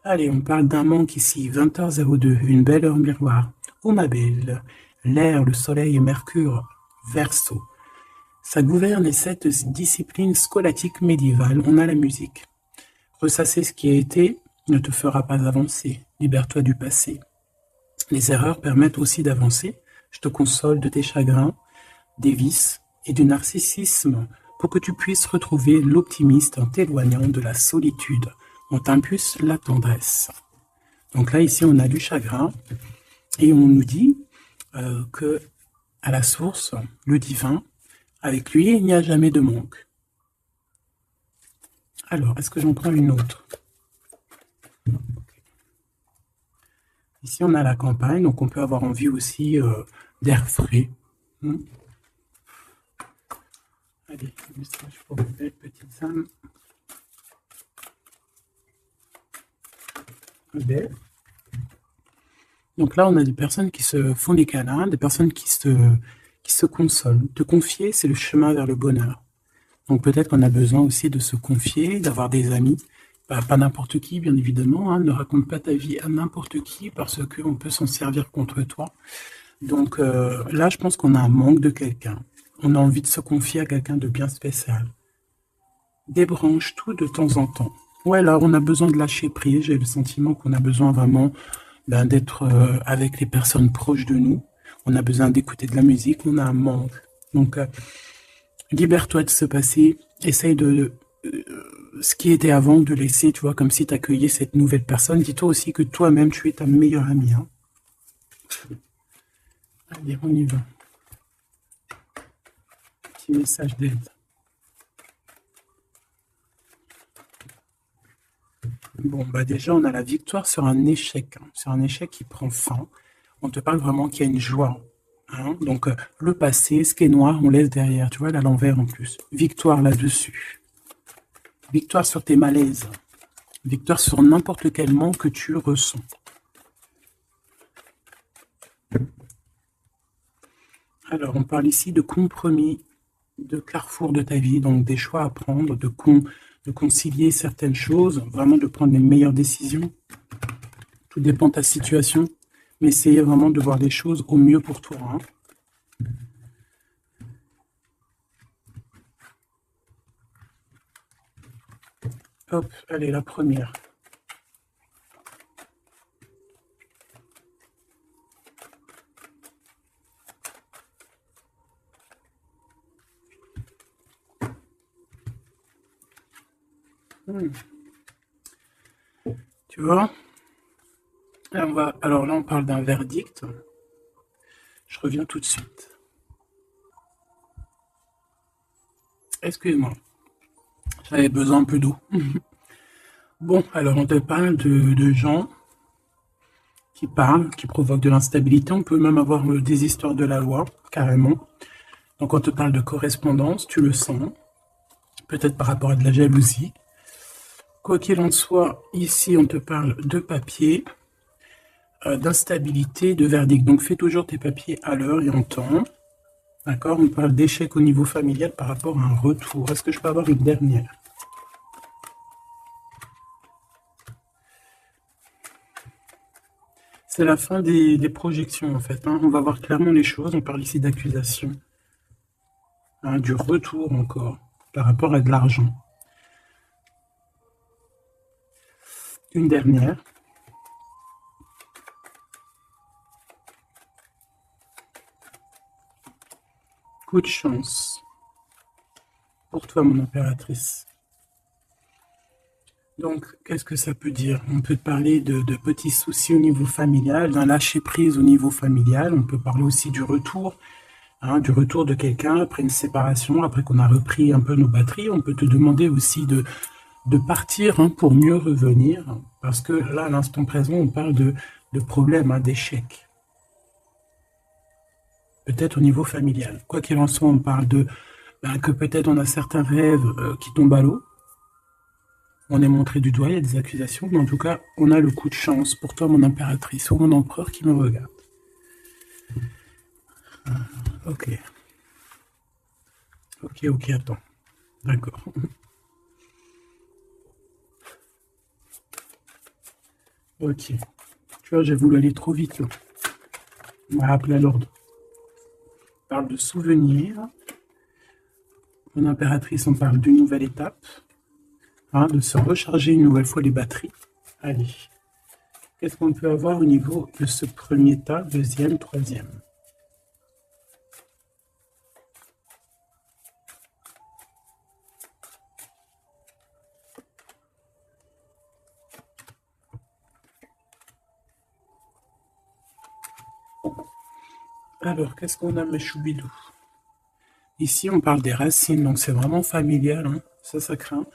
Allez, on parle d'un manque ici, 20h02, une belle heure miroir. Oh ma belle, l'air, le soleil et Mercure, Verseau. Ça gouverne les 7 disciplines scolatiques médiévales. On a la musique. Ressasser ce qui a été ne te fera pas avancer. Libère-toi du passé. Les erreurs permettent aussi d'avancer. Je te console de tes chagrins, des vices et du narcissisme pour que tu puisses retrouver l'optimiste en t'éloignant de la solitude. On t'impulse la tendresse. Donc là, ici, on a du chagrin et on nous dit que à la source, le divin, avec lui, il n'y a jamais de manque. Alors, est-ce que j'en prends une autre? Ici, on a la campagne, donc on peut avoir envie aussi d'air frais. Hmm. Allez, message pour les belles petites âmes. Belle. Donc là, on a des personnes qui se font des câlins, des personnes qui se consolent. Te confier, c'est le chemin vers le bonheur. Donc peut-être qu'on a besoin aussi de se confier, d'avoir des amis. Pas n'importe qui, bien évidemment. Hein, ne raconte pas ta vie à n'importe qui parce qu'on peut s'en servir contre toi. Donc là, je pense qu'on a un manque de quelqu'un. On a envie de se confier à quelqu'un de bien spécial. Débranche tout de temps en temps. Ouais, là, on a besoin de lâcher prise. J'ai le sentiment qu'on a besoin vraiment d'être avec les personnes proches de nous. On a besoin d'écouter de la musique. On a un manque. Donc, libère-toi de ce passé. Essaye de ce qui était avant, de laisser, tu vois, comme si tu accueillais cette nouvelle personne. Dis-toi aussi que toi-même, tu es ta meilleure amie. Hein. Allez, on y va. Petit message d'aide. Bon, bah déjà, on a la victoire sur un échec. Hein, sur un échec qui prend fin. On te parle vraiment qu'il y a une joie. Hein. Donc, le passé, ce qui est noir, on laisse derrière. Tu vois, là, l'envers en plus. Victoire là-dessus. Victoire sur tes malaises. Victoire sur n'importe quel manque que tu ressens. Alors, on parle ici de compromis, de carrefour de ta vie, donc des choix à prendre, de concilier certaines choses, vraiment de prendre les meilleures décisions. Tout dépend de ta situation, mais essayez vraiment de voir les choses au mieux pour toi. Hein. Hop, allez, la première. Tu vois? Alors là, on parle d'un verdict. Je reviens tout de suite. Excuse-moi, j'avais besoin un peu d'eau. Bon, alors on te parle de gens qui parlent, qui provoquent de l'instabilité. On peut même avoir des histoires de la loi, carrément. Donc on te parle de correspondance, tu le sens, peut-être par rapport à de la jalousie. Quoi qu'il en soit, ici on te parle de papier, d'instabilité, de verdict. Donc fais toujours tes papiers à l'heure et en temps. D'accord? On parle d'échec au niveau familial par rapport à un retour. Est-ce que je peux avoir une dernière? C'est la fin des projections en fait. Hein. On va voir clairement les choses. On parle ici d'accusation. Hein, du retour encore par rapport à de l'argent. Une dernière. Coup de chance pour toi, mon impératrice. Donc, qu'est-ce que ça peut dire? On peut parler de petits soucis au niveau familial, d'un lâcher-prise au niveau familial. On peut parler aussi du retour de quelqu'un après une séparation, après qu'on a repris un peu nos batteries. On peut te demander aussi de partir hein, pour mieux revenir. Parce que là, à l'instant présent, on parle de problèmes, hein, d'échecs. Peut-être au niveau familial. Quoi qu'il en soit, on parle que peut-être on a certains rêves qui tombent à l'eau. On est montré du doigt, il y a des accusations, mais en tout cas, on a le coup de chance pour toi, mon impératrice, ou mon empereur qui me regarde. Ok. Ok, attends. D'accord. Ok. Tu vois, j'ai voulu aller trop vite, là. On va rappeler à l'ordre. On parle de souvenirs. Mon impératrice, on parle d'une nouvelle étape. Hein, de se recharger une nouvelle fois les batteries. Allez. Qu'est-ce qu'on peut avoir au niveau de ce premier tas, deuxième, troisième? Alors, qu'est-ce qu'on a, mes choubidous? Ici, on parle des racines, donc c'est vraiment familial, hein. Ça craint.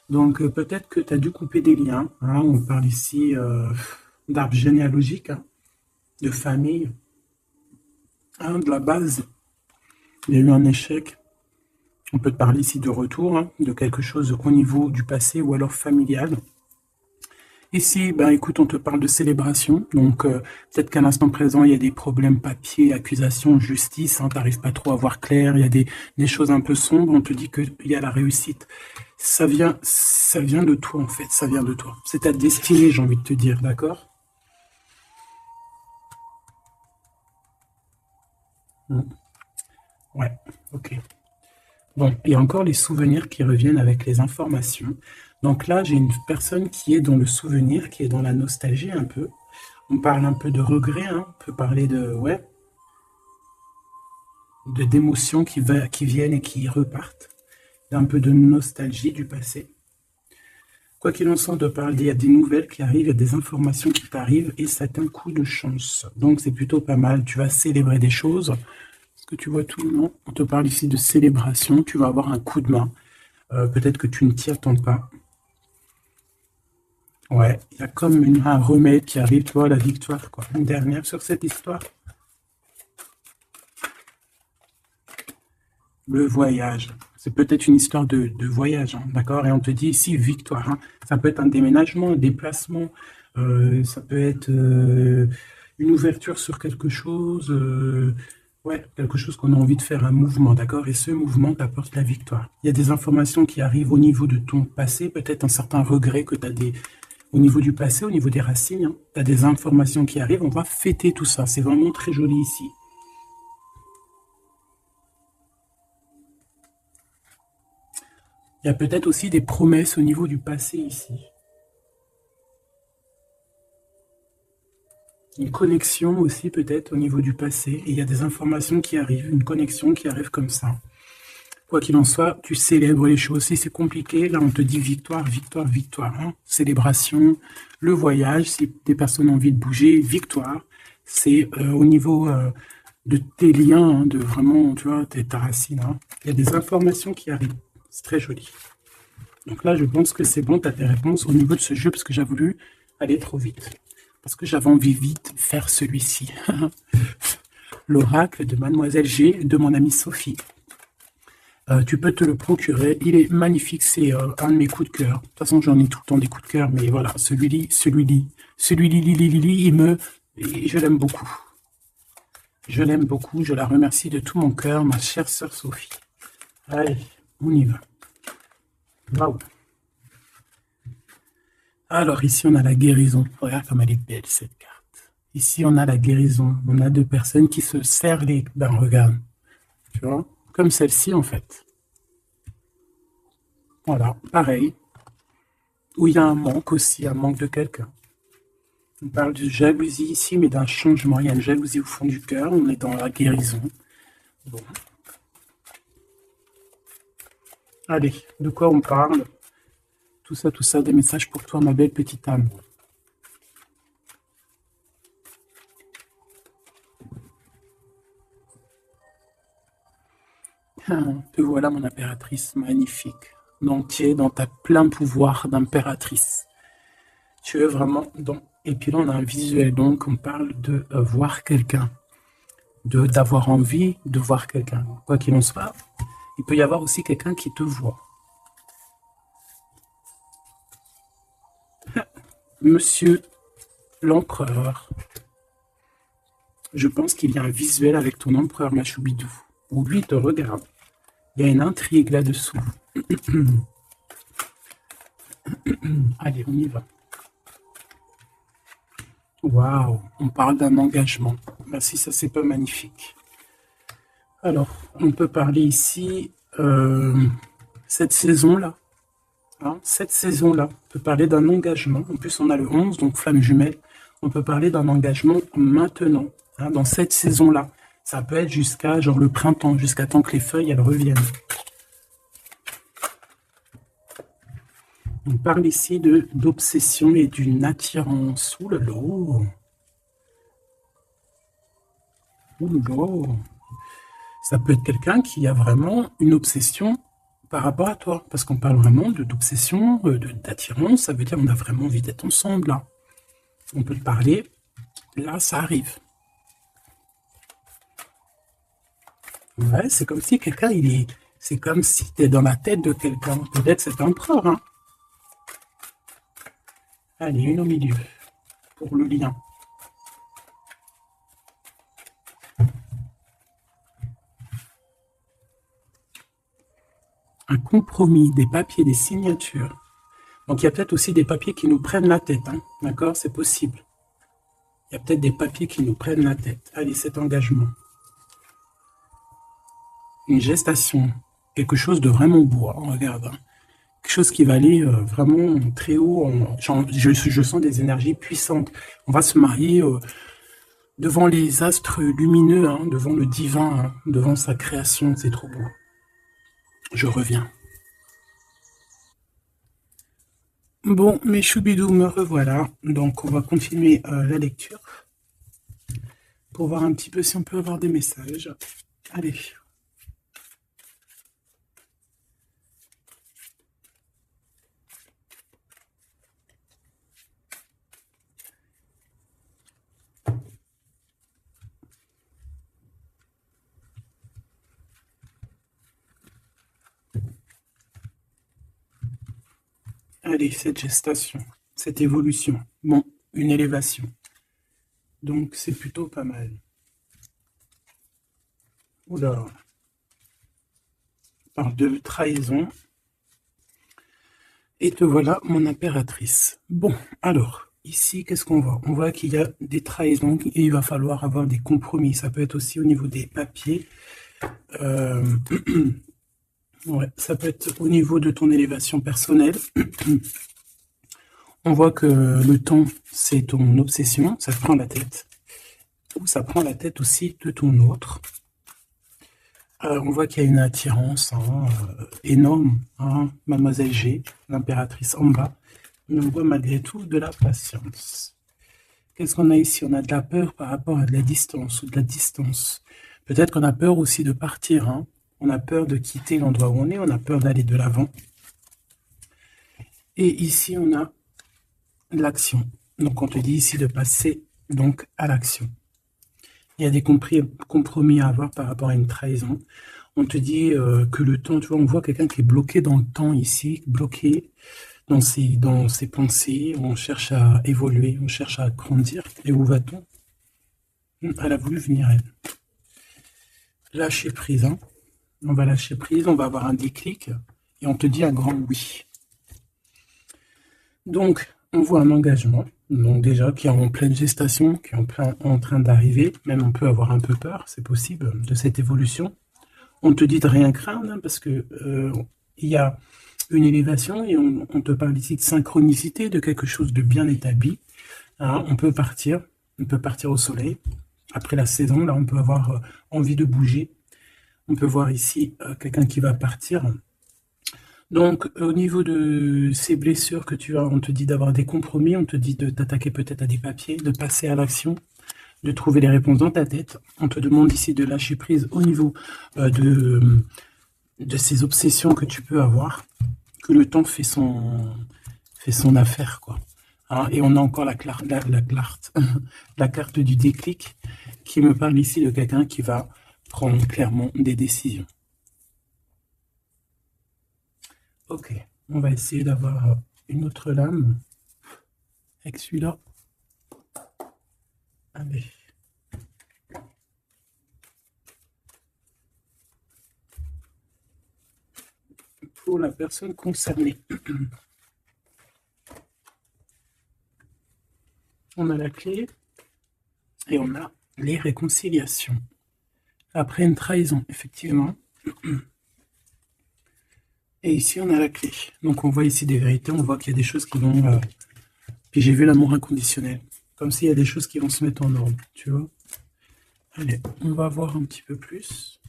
Donc, peut-être que tu as dû couper des liens, hein. On parle ici d'arbre généalogique, hein, de famille, hein, de la base. Il y a eu un échec. On peut te parler ici de retour, hein, de quelque chose au niveau du passé ou alors familial. Ici, ben, écoute, on te parle de célébration. Donc, peut-être qu'à l'instant présent, il y a des problèmes papier, accusations, justice. Hein, tu n'arrives pas trop à voir clair. Il y a des choses un peu sombres. On te dit qu'il y a la réussite. Ça vient de toi, en fait. Ça vient de toi. C'est ta destinée, j'ai envie de te dire. D'accord? Ouais, ok. Bon, il y a encore les souvenirs qui reviennent avec les informations. Donc là, j'ai une personne qui est dans le souvenir, qui est dans la nostalgie un peu. On parle un peu de regret, hein. On peut parler de, ouais, d'émotions qui viennent et qui repartent. Un peu de nostalgie du passé. Quoi qu'il en soit, on te parle, il y a des nouvelles qui arrivent, il y a des informations qui t'arrivent et c'est un coup de chance. Donc c'est plutôt pas mal. Tu vas célébrer des choses. Est-ce que tu vois tout le monde? On te parle ici de célébration. Tu vas avoir un coup de main. Peut-être que tu ne t'y attends pas. Ouais, il y a comme un remède qui arrive, tu vois, la victoire, quoi. Une dernière sur cette histoire. Le voyage. C'est peut-être une histoire de voyage, hein, d'accord? Et on te dit ici victoire, hein. Ça peut être un déménagement, un déplacement, ça peut être une ouverture sur quelque chose, ouais, quelque chose qu'on a envie de faire, un mouvement, d'accord? Et ce mouvement t'apporte la victoire. Il y a des informations qui arrivent au niveau de ton passé, peut-être un certain regret que tu as au niveau du passé, au niveau des racines, hein. Tu as des informations qui arrivent, on va fêter tout ça. C'est vraiment très joli ici. Il y a peut-être aussi des promesses au niveau du passé ici. Une connexion aussi peut-être au niveau du passé. Et il y a des informations qui arrivent, une connexion qui arrive comme ça. Quoi qu'il en soit, tu célèbres les choses. Si c'est compliqué, là on te dit victoire, victoire, victoire, hein. Célébration, le voyage, si des personnes ont envie de bouger, victoire. C'est au niveau de tes liens, hein, de vraiment, tu vois, ta racine, hein. Il y a des informations qui arrivent. C'est très joli. Donc là, je pense que c'est bon, tu as tes réponses au niveau de ce jeu, parce que j'ai voulu aller trop vite. Parce que j'avais envie vite de faire celui-ci. L'oracle de Mademoiselle G, de mon amie Sophie. Tu peux te le procurer, il est magnifique, c'est un de mes coups de cœur. De toute façon, j'en ai tout le temps des coups de cœur, mais voilà, celui-là, je l'aime beaucoup. Je l'aime beaucoup, je la remercie de tout mon cœur, ma chère sœur Sophie. Allez, on y va. Waouh. Alors ici, on a la guérison. Regarde comme elle est belle, cette carte. Ici, on a la guérison. On a deux personnes qui se serrent les... Ben, regarde. Tu vois? Comme celle-ci, en fait. Voilà, pareil. Où il y a un manque aussi, un manque de quelqu'un. On parle de jalousie ici, mais d'un changement. Il y a une jalousie au fond du cœur. On est dans la guérison. Bon. Allez, de quoi on parle? Tout ça, des messages pour toi, ma belle petite âme. Te voilà, mon impératrice magnifique. Donc, tu es dans ta plein pouvoir d'impératrice. Tu es vraiment dans... Et puis là, on a un visuel, donc on parle de voir quelqu'un, d'avoir envie de voir quelqu'un. Quoi qu'il en soit, il peut y avoir aussi quelqu'un qui te voit. Monsieur l'empereur, je pense qu'il y a un visuel avec ton empereur Machoubidou, où lui te regarde. Il y a une intrigue là-dessous. Allez, on y va. Waouh, on parle d'un engagement. Merci, ça c'est pas magnifique. Alors, on peut parler ici, cette saison-là. Hein, cette saison-là, on peut parler d'un engagement. En plus, on a le 11, donc flamme jumelle. On peut parler d'un engagement maintenant, hein, dans cette saison-là. Ça peut être jusqu'à genre le printemps, jusqu'à temps que les feuilles elles reviennent. On parle ici d'obsession et d'une attirance. Ouh là là. Ouh là là. Ça peut être quelqu'un qui a vraiment une obsession par rapport à toi. Parce qu'on parle vraiment d'obsession, d'attirance. Ça veut dire qu'on a vraiment envie d'être ensemble là. On peut te parler. Là, ça arrive. Ouais, c'est comme si quelqu'un, c'est comme si tu es dans la tête de quelqu'un. Peut-être cet empereur, hein. Allez, une au milieu, pour le lien. Un compromis, des papiers, des signatures. Donc, il y a peut-être aussi des papiers qui nous prennent la tête, hein. D'accord? C'est possible. Il y a peut-être des papiers qui nous prennent la tête. Allez, cet engagement. Une gestation. Quelque chose de vraiment beau, hein, regarde, hein. Quelque chose qui va aller vraiment très haut. Je sens des énergies puissantes. On va se marier devant les astres lumineux, hein, devant le divin, hein, devant sa création. C'est trop beau. Je reviens. Bon, mes choubidous, me revoilà. Donc, on va continuer la lecture pour voir un petit peu si on peut avoir des messages. Allez. Allez, cette gestation, cette évolution. Bon, une élévation. Donc, c'est plutôt pas mal. Oula. On parle de trahison. Et te voilà, mon impératrice. Bon, alors, ici, qu'est-ce qu'on voit? On voit qu'il y a des trahisons et il va falloir avoir des compromis. Ça peut être aussi au niveau des papiers. Ouais, ça peut être au niveau de ton élévation personnelle. On voit que le temps, c'est ton obsession, ça te prend la tête. Ou ça prend la tête aussi de ton autre. On voit qu'il y a une attirance énorme, hein, Mademoiselle G, l'impératrice en bas. Mais on voit malgré tout de la patience. Qu'est-ce qu'on a ici? On a de la peur par rapport à de la distance ou de la distance. Peut-être qu'on a peur aussi de partir, hein. On a peur de quitter l'endroit où on est, on a peur d'aller de l'avant. Et ici, on a l'action. Donc, on te dit ici de passer donc à l'action. Il y a des compromis à avoir par rapport à une trahison. On te dit que le temps, tu vois, on voit quelqu'un qui est bloqué dans le temps ici, bloqué dans ses pensées. On cherche à évoluer, on cherche à grandir. Et où va-t-on? Elle a voulu venir, elle. Lâcher prise, hein. On va lâcher prise, on va avoir un déclic et on te dit un grand oui. Donc, on voit un engagement, donc déjà qui est en pleine gestation, qui est en train d'arriver. Même on peut avoir un peu peur, c'est possible, de cette évolution. On te dit de rien craindre, hein, parce que il y a une élévation et on te parle ici de synchronicité, de quelque chose de bien établi. Hein, on peut partir au soleil. Après la saison, là, on peut avoir envie de bouger. On peut voir ici quelqu'un qui va partir. Donc, au niveau de ces blessures que tu as, on te dit d'avoir des compromis, on te dit de t'attaquer peut-être à des papiers, de passer à l'action, de trouver les réponses dans ta tête. On te demande ici de lâcher prise au niveau de ces obsessions que tu peux avoir, que le temps fait son affaire, quoi. Hein, et on a encore la carte du déclic qui me parle ici de quelqu'un qui va prendre clairement des décisions. Ok, on va essayer d'avoir une autre lame avec celui-là. Allez. Pour la personne concernée. On a la clé et on a les réconciliations. Après une trahison, effectivement. Et ici, on a la clé. Donc, on voit ici des vérités. On voit qu'il y a des choses qui vont... Puis j'ai vu l'amour inconditionnel. Comme s'il y a des choses qui vont se mettre en ordre, tu vois. Allez, on va voir un petit peu plus.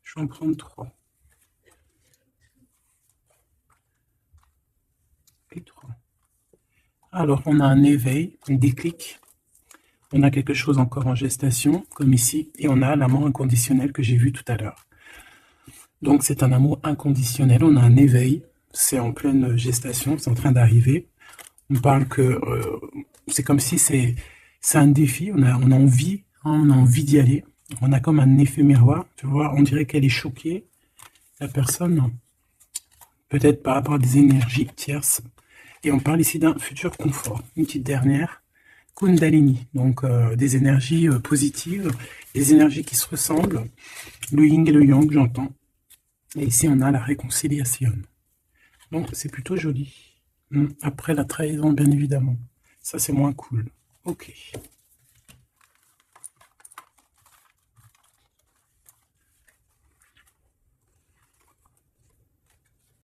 Je vais en prendre 3. Et 3. Alors, on a un éveil, un déclic. On a quelque chose encore en gestation, comme ici. Et on a l'amour inconditionnel que j'ai vu tout à l'heure. Donc, c'est un amour inconditionnel. On a un éveil. C'est en pleine gestation. C'est en train d'arriver. On parle que c'est comme si c'est un défi. On a envie, hein, on a envie d'y aller. On a comme un effet miroir. Tu vois, on dirait qu'elle est choquée. La personne, peut-être par rapport à des énergies tierces. Et on parle ici d'un futur confort. Une petite dernière, Kundalini, donc des énergies positives, des énergies qui se ressemblent, le yin et le yang, j'entends. Et ici, on a la réconciliation. Donc, c'est plutôt joli. Après la trahison, bien évidemment. Ça, c'est moins cool. Ok.